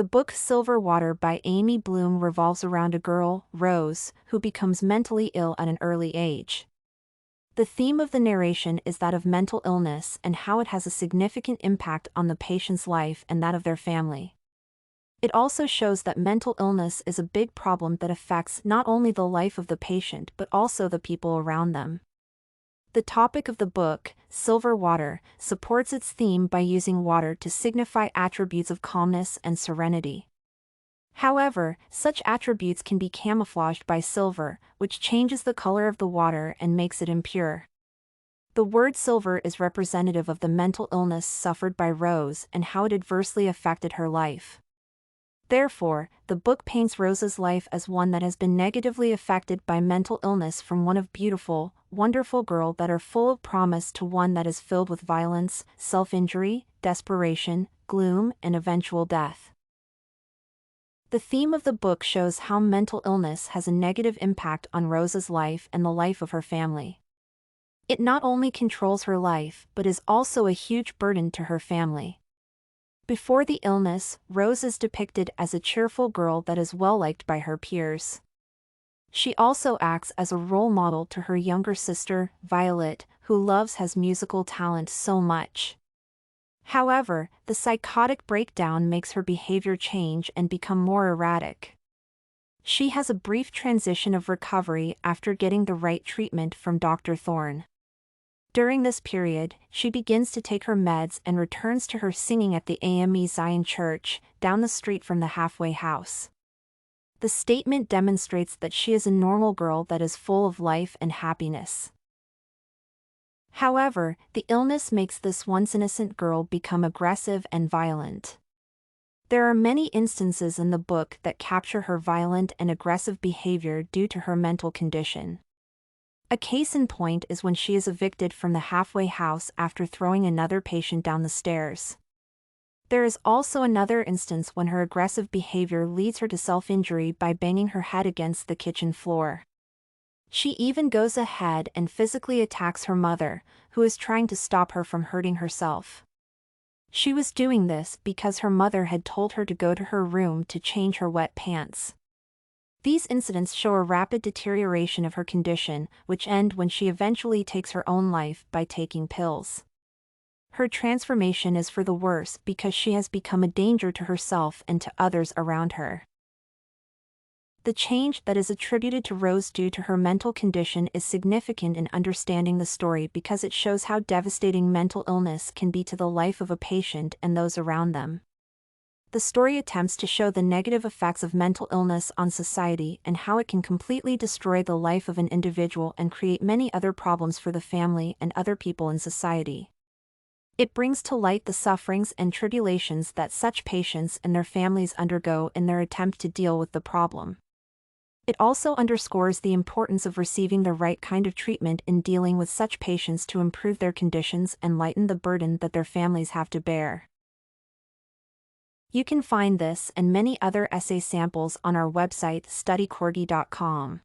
The book Silver Water by Amy Bloom revolves around a girl, Rose, who becomes mentally ill at an early age. The theme of the narration is that of mental illness and how it has a significant impact on the patient's life and that of their family. It also shows that mental illness is a big problem that affects not only the life of the patient but also the people around them. The topic of the book, Silver Water, supports its theme by using water to signify attributes of calmness and serenity. However, such attributes can be camouflaged by silver, which changes the color of the water and makes it impure. The word silver is representative of the mental illness suffered by Rose and how it adversely affected her life. Therefore, the book paints Rose's life as one that has been negatively affected by mental illness from one of beautiful, wonderful girl that are full of promise to one that is filled with violence, self-injury, desperation, gloom, and eventual death. The theme of the book shows how mental illness has a negative impact on Rose's life and the life of her family. It not only controls her life but is also a huge burden to her family. Before the illness, Rose is depicted as a cheerful girl that is well liked by her peers. She also acts as a role model to her younger sister, Violet, who loves her musical talent so much. However, the psychotic breakdown makes her behavior change and become more erratic. She has a brief transition of recovery after getting the right treatment from Dr. Thorne. During this period, she begins to take her meds and returns to her singing at the AME Zion Church, down the street from the halfway house. The statement demonstrates that she is a normal girl that is full of life and happiness. However, the illness makes this once innocent girl become aggressive and violent. There are many instances in the book that capture her violent and aggressive behavior due to her mental condition. A case in point is when she is evicted from the halfway house after throwing another patient down the stairs. There is also another instance when her aggressive behavior leads her to self-injury by banging her head against the kitchen floor. She even goes ahead and physically attacks her mother, who is trying to stop her from hurting herself. She was doing this because her mother had told her to go to her room to change her wet pants. These incidents show a rapid deterioration of her condition, which end when she eventually takes her own life by taking pills. Her transformation is for the worse because she has become a danger to herself and to others around her. The change that is attributed to Rose due to her mental condition is significant in understanding the story because it shows how devastating mental illness can be to the life of a patient and those around them. The story attempts to show the negative effects of mental illness on society and how it can completely destroy the life of an individual and create many other problems for the family and other people in society. It brings to light the sufferings and tribulations that such patients and their families undergo in their attempt to deal with the problem. It also underscores the importance of receiving the right kind of treatment in dealing with such patients to improve their conditions and lighten the burden that their families have to bear. You can find this and many other essay samples on our website studycorgi.com.